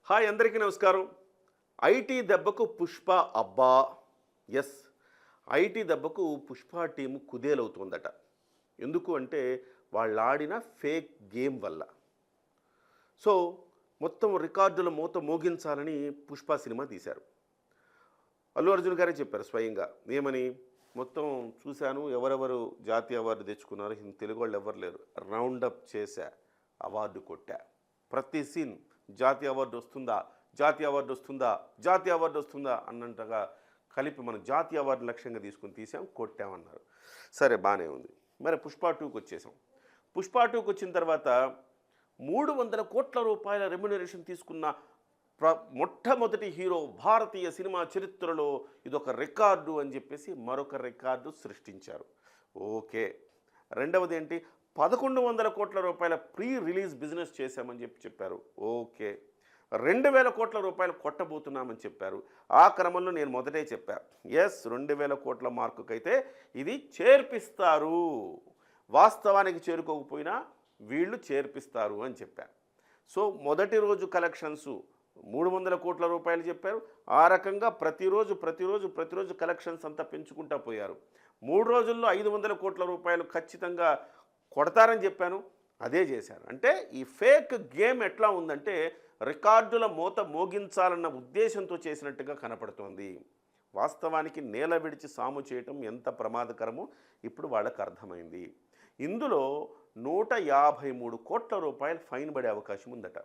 Hi అందరికీ నమస్కారం. IT దెబ్బకు పుష్ప అబ్బా! యెస్. ఐటీ దెబ్బకు పుష్ప టీము కుదేలవుతోందట. ఎందుకు అంటే వాళ్ళాడిన ఫేక్ గేమ్ వల్ల. సో, మొత్తం రికార్డుల మోత మోగించాలని పుష్ప సినిమా తీశారు. అల్లు అర్జున్ గారే చెప్పారు స్వయంగా. ఏమని? మొత్తం చూశాను, ఎవరెవరు జాతీయ అవార్డు తెచ్చుకున్నారు, తెలుగు వాళ్ళు ఎవ్వరు లేరు. రౌండప్ చేశా, అవార్డు కొట్టా. ప్రతి సీన్ జాతీయ అవార్డు వస్తుందా, జాతీయ అవార్డు వస్తుందా, జాతీయ అవార్డు వస్తుందా అన్నంతగా కలిపి మనం జాతీయ అవార్డు లక్ష్యంగా తీసుకుని తీసాం, కొట్టామన్నారు. సరే, బాగానే ఉంది. మరి పుష్ప 2కి వచ్చేసాం. పుష్ప 2కి వచ్చిన తర్వాత 300 కోట్ల రూపాయల రెమ్యునరేషన్ తీసుకున్న మొట్టమొదటి హీరో భారతీయ సినిమా చరిత్రలో ఇదొక రికార్డు అని చెప్పేసి మరొక రికార్డు సృష్టించారు. ఓకే. రెండవది ఏంటి? 1100 కోట్ల రూపాయల ప్రీ రిలీజ్ బిజినెస్ చేశామని చెప్పారు. ఓకే. 2000 కోట్ల రూపాయలు కొట్టబోతున్నామని చెప్పారు. ఆ క్రమంలో నేను మొదటే చెప్పా, ఎస్, 2000 కోట్ల మార్కుకైతే ఇది చేర్పిస్తారు, వాస్తవానికి చేరుకోకపోయినా వీళ్ళు చేర్పిస్తారు అని చెప్పారు. సో మొదటి రోజు కలెక్షన్స్ 300 కోట్ల రూపాయలు చెప్పారు. ఆ రకంగా ప్రతిరోజు కలెక్షన్స్ అంతా పెంచుకుంటూ పోయారు. 3 రోజుల్లో 500 కోట్ల రూపాయలు ఖచ్చితంగా కొడతారని చెప్పాను, అదే చేశారు. అంటే ఈ ఫేక్ గేమ్ ఎట్లా ఉందంటే రికార్డుల మోత మోగించాలన్న ఉద్దేశంతో చేసినట్టుగా కనపడుతోంది. వాస్తవానికి నేల విడిచి సాము చేయటం ఎంత ప్రమాదకరమో ఇప్పుడు వాళ్ళకు అర్థమైంది. ఇందులో 153 కోట్ల రూపాయలు ఫైన్ పడే అవకాశం ఉందట.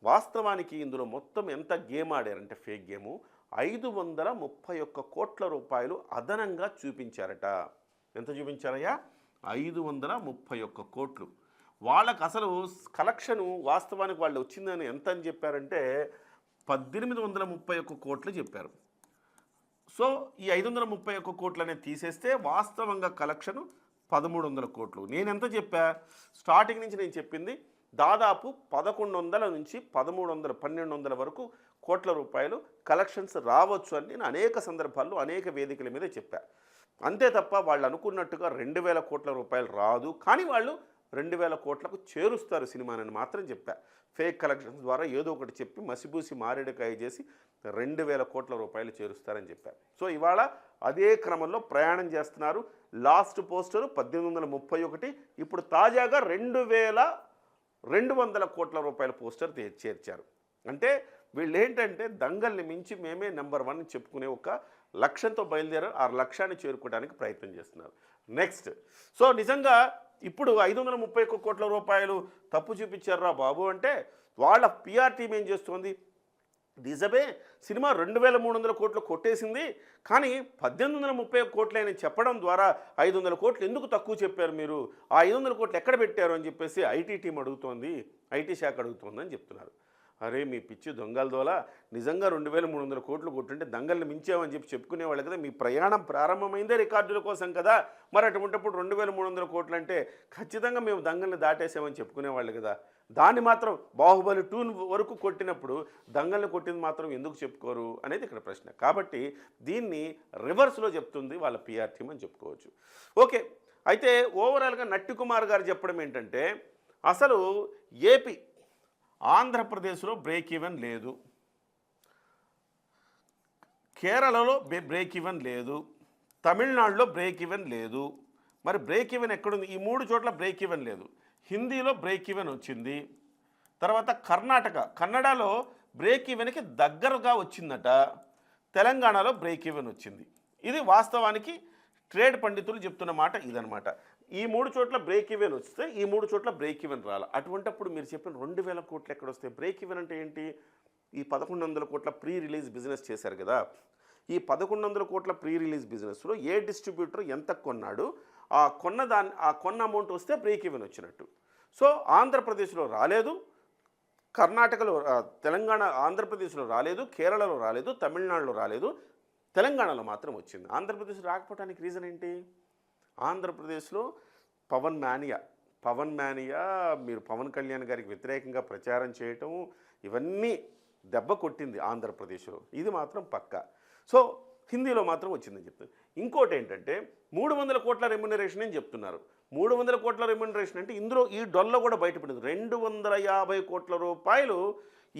వాస్తవానికి ఇందులో మొత్తం ఎంత గేమ్ ఆడారంటే ఫేక్ గేము 531 కోట్ల రూపాయలు అదనంగా చూపించారట. ఎంత చూపించారయ్యా? 531 కోట్లు. వాళ్ళకు అసలు కలెక్షను వాస్తవానికి వాళ్ళు వచ్చిందని ఎంత అని చెప్పారంటే 1831 కోట్లు చెప్పారు. సో ఈ 531 కోట్లనే తీసేస్తే వాస్తవంగా కలెక్షను 1300 కోట్లు. నేను ఎంత చెప్పా? స్టార్టింగ్ నుంచి నేను చెప్పింది దాదాపు 1100 నుంచి 1200 వరకు కోట్ల రూపాయలు కలెక్షన్స్ రావచ్చు అని నేను అనేక సందర్భాల్లో అనేక వేదికల మీద చెప్పా. అంతే తప్ప వాళ్ళు అనుకున్నట్టుగా 2000 కోట్ల రూపాయలు రాదు, కానీ వాళ్ళు 2000 కోట్లకు చేరుస్తారు సినిమానని మాత్రం చెప్పా. ఫేక్ కలెక్షన్స్ ద్వారా ఏదో ఒకటి చెప్పి మసిబూసి మారేడుకాయ చేసి 2000 కోట్ల రూపాయలు చేరుస్తారని చెప్పారు. సో ఇవాళ అదే క్రమంలో ప్రయాణం చేస్తున్నారు. లాస్ట్ పోస్టరు 1831, ఇప్పుడు తాజాగా 2200 కోట్ల రూపాయల పోస్టర్ చేర్చారు. అంటే వీళ్ళు ఏంటంటే దంగల్ని మించి మేమే నెంబర్ 1 చెప్పుకునే ఒక లక్ష్యంతో బయలుదేరారు. ఆ లక్ష్యాన్ని చేరుకోవడానికి ప్రయత్నం చేస్తున్నారు. నెక్స్ట్, సో నిజంగా ఇప్పుడు 531 కోట్ల రూపాయలు తప్పు చూపించారా బాబు అంటే వాళ్ళ పిఆర్ టీం ఏం చేస్తుంది? నిజమే, సినిమా 2300 కోట్లు కొట్టేసింది, కానీ 1831 కోట్లని చెప్పడం ద్వారా 500 కోట్లు ఎందుకు తక్కువ చెప్పారు మీరు? ఆ 500 కోట్లు ఎక్కడ పెట్టారు అని చెప్పేసి ఐటీ టీం అడుగుతోంది, ఐటీ శాఖ అడుగుతోందని చెప్తున్నారు. అరే మీ పిచ్చి దొంగల దోల, నిజంగా 2300 కోట్లు కొట్టుంటే దంగల్ని మించామని చెప్పుకునేవాళ్ళు కదా. మీ ప్రయాణం ప్రారంభమైందే రికార్డుల కోసం కదా. మరి అటువంటిప్పుడు 2300 కోట్లు అంటే ఖచ్చితంగా మేము దంగల్ని దాటేసామని చెప్పుకునేవాళ్ళు కదా. దాన్ని మాత్రం బాహుబలి 2 వరకు కొట్టినప్పుడు దంగల్ని కొట్టింది మాత్రం ఎందుకు చెప్పుకోరు అనేది ఇక్కడ ప్రశ్న. కాబట్టి దీన్ని రివర్స్లో చెప్తుంది వాళ్ళ పిఆర్ టీం అని చెప్పుకోవచ్చు. ఓకే. అయితే ఓవరాల్గా నట్టి కుమార్ గారు చెప్పడం ఏంటంటే అసలు ఏపీ ఆంధ్రప్రదేశ్లో బ్రేక్ ఈవెన్ లేదు, కేరళలో బ్రేక్ ఈవెన్ లేదు, తమిళనాడులో బ్రేక్ ఈవెన్ లేదు. మరి బ్రేక్ ఈవెన్ ఎక్కడుంది? ఈ 3 చోట్ల బ్రేక్ ఈవెన్ లేదు. హిందీలో బ్రేక్ ఈవెన్ వచ్చింది, తర్వాత కన్నడలో బ్రేక్ ఈవెన్కి దగ్గరగా వచ్చిందట, తెలంగాణలో బ్రేక్ ఈవెన్ వచ్చింది. ఇది వాస్తవానికి ట్రేడ్ పండితులు చెప్తున్న మాట ఇదనమాట. ఈ 3 చోట్ల బ్రేక్ ఈవెన్ వస్తే ఈ 3 చోట్ల బ్రేక్ ఈవెన్ రాలి. అటువంటిప్పుడు మీరు చెప్పిన 2000 కోట్లు ఎక్కడ వస్తాయి? బ్రేక్ ఈవెన్ అంటే ఏంటి? ఈ 1100 కోట్ల ప్రీ రిలీజ్ బిజినెస్ చేశారు కదా. ఈ 1100 కోట్ల ప్రీ రిలీజ్ బిజినెస్లో ఏ డిస్ట్రిబ్యూటర్ ఎంత కొన్నాడు, ఆ కొన్న అమౌంట్ వస్తే బ్రేక్ ఈవెన్ వచ్చినట్టు. సో ఆంధ్రప్రదేశ్లో రాలేదు, కర్ణాటకలో ఆంధ్రప్రదేశ్లో రాలేదు, కేరళలో రాలేదు, తమిళనాడులో రాలేదు, తెలంగాణలో మాత్రం వచ్చింది. ఆంధ్రప్రదేశ్ రాకపోవడానికి రీజన్ ఏంటి? ఆంధ్రప్రదేశ్లో పవన్ మానియా మీరు పవన్ కళ్యాణ్ గారికి వ్యతిరేకంగా ప్రచారం చేయటం ఇవన్నీ దెబ్బ కొట్టింది ఆంధ్రప్రదేశ్లో, ఇది మాత్రం పక్కా. సో హిందీలో మాత్రం వచ్చిందని చెప్తారు. ఇంకోటి ఏంటంటే 300 కోట్ల రెమ్యునరేషన్ అని చెప్తున్నారు. 300 కోట్ల రెమ్యునరేషన్ అంటే ఇందులో ఈ డొల్ల కూడా బయటపడింది. 250 కోట్ల రూపాయలు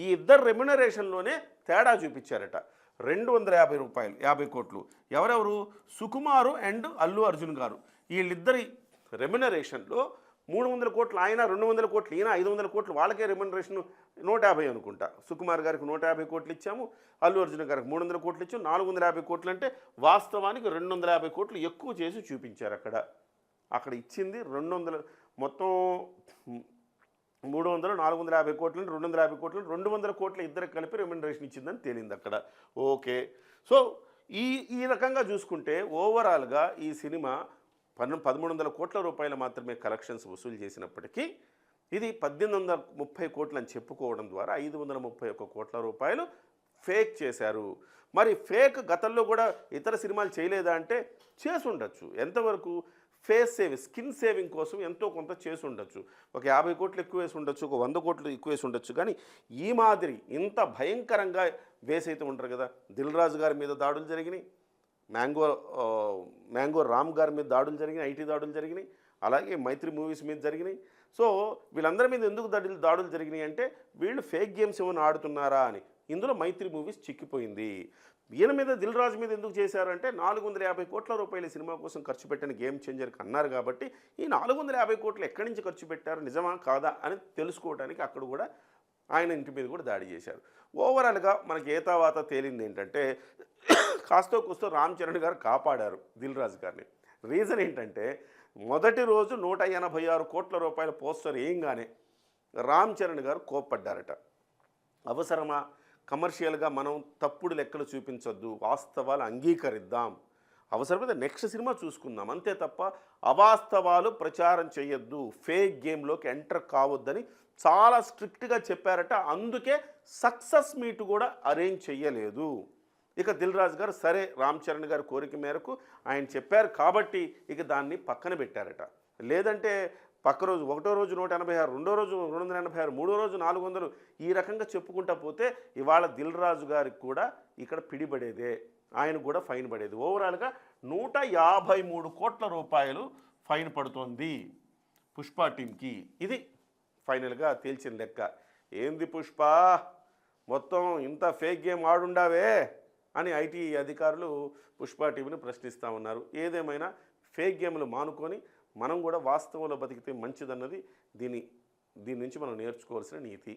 ఈ ఇద్దరు రెమ్యునరేషన్లోనే తేడా చూపించారట. 250 రూపాయలు, 50 కోట్లు. ఎవరెవరు? సుకుమారు అండ్ అల్లు అర్జున్ గారు. వీళ్ళిద్దరి రెమ్యునరేషన్లో 300 కోట్లు ఆయన, 200 కోట్లు ఈయన, 500 కోట్లు వాళ్ళకే రెమ్యునరేషన్ 150 అనుకుంటా. సుకుమార్ గారికి 150 కోట్లు ఇచ్చాము, అల్లు అర్జున్ గారికి 300 కోట్లు ఇచ్చాము. 450 కోట్లు అంటే వాస్తవానికి 250 కోట్లు ఎక్కువ చేసి చూపించారు అక్కడ. అక్కడ ఇచ్చింది 200, మొత్తం 300, 450 కోట్లు, 250 కోట్లు, 200 కోట్ల ఇద్దరికి కలిపి రెమ్యునరేషన్ ఇచ్చిందని తేలింది అక్కడ. ఓకే. సో ఈ ఈ రకంగా చూసుకుంటే ఓవరాల్గా ఈ సినిమా 1300 కోట్ల రూపాయలు మాత్రమే కలెక్షన్స్ వసూలు చేసినప్పటికీ ఇది 1830 కోట్లు అని చెప్పుకోవడం ద్వారా 531 కోట్ల రూపాయలు ఫేక్ చేశారు. మరి ఫేక్ గతంలో కూడా ఇతర సినిమాలు చేయలేదా అంటే చేసి ఉండొచ్చు. ఎంతవరకు? ఫేస్ సేవింగ్, స్కిన్ సేవింగ్ కోసం ఎంతో కొంత చేసి ఉండొచ్చు. ఒక 50 కోట్లు ఎక్కువ వేసి ఉండొచ్చు, ఒక 100 కోట్లు ఎక్కువ వేసి ఉండొచ్చు. కానీ ఈ మాదిరి ఇంత భయంకరంగా వేసైతే ఉంటారు కదా. దిల్ రాజు గారి మీద దాడులు జరిగినాయి, మ్యాంగో రామ్ గారి మీద దాడులు జరిగినాయి, ఐటీ దాడులు జరిగినాయి, అలాగే మైత్రి మూవీస్ మీద జరిగినాయి. సో వీళ్ళందరి మీద ఎందుకు దాడులు జరిగినాయి అంటే వీళ్ళు ఫేక్ గేమ్స్ ఏమైనా ఆడుతున్నారా అని. ఇందులో మైత్రి మూవీస్ చిక్కిపోయింది. ఈయన మీద దిల్ రాజు మీద ఎందుకు చేశారంటే 450 కోట్ల రూపాయల సినిమా కోసం ఖర్చు పెట్టిన గేమ్ చేంజర్కి అన్నారు కాబట్టి ఈ 450 కోట్లు ఎక్కడి నుంచి ఖర్చు పెట్టారు, నిజమా కాదా అని తెలుసుకోవడానికి అక్కడ కూడా ఆయన ఇంటి మీద కూడా దాడి చేశారు. ఓవరాల్గా మనకి ఏతావాత తేలింది ఏంటంటే కాస్తో కూస్తో రామ్ చరణ్ గారు కాపాడారు దిల్ రాజు గారిని. రీజన్ ఏంటంటే మొదటి రోజు 186 కోట్ల రూపాయల పోస్టర్ ఏంగానే రామ్ చరణ్ గారు కోప్పడ్డారట. అవసరమా? కమర్షియల్గా మనం తప్పుడు లెక్కలు చూపించొద్దు, వాస్తవాలు అంగీకరిద్దాం, అవసరమైతే నెక్స్ట్ సినిమా చూసుకుందాం, అంతే తప్ప అవాస్తవాలు ప్రచారం చేయొద్దు, ఫేక్ గేమ్లోకి ఎంటర్ కావద్దని చాలా స్ట్రిక్ట్గా చెప్పారట. అందుకే సక్సెస్ మీట్ కూడా అరేంజ్ చెయ్యలేదు. ఇక దిల్ రాజు గారు సరే రామ్ చరణ్ గారి కోరిక మేరకు ఆయన చెప్పారు కాబట్టి ఇక దాన్ని పక్కన పెట్టారట. లేదంటే పక్క రోజు ఒకటో రోజు 186, రెండో రోజు 286, మూడో రోజు 400 ఈ రకంగా చెప్పుకుంటా పోతే ఇవాళ దిల్ రాజు గారికి కూడా ఇక్కడ పిడిపడేదే, ఆయన కూడా ఫైన్ పడేది. ఓవరాల్గా 153 కోట్ల రూపాయలు ఫైన్ పడుతోంది పుష్ప టీంకి. ఇది ఫైనల్గా తేల్చిన లెక్క. ఏంది పుష్ప, మొత్తం ఇంత ఫేక్ గేమ్ ఆడుండావే అని ఐటీ అధికారులు పుష్ప టీంని ప్రశ్నిస్తూ ఉన్నారు. ఏదేమైనా ఫేక్ గేమ్లు మానుకొని మనం కూడా వాస్తవంలో బతికితే మంచిదన్నది దీని నుంచి మనం నేర్చుకోవాల్సిన నీతి.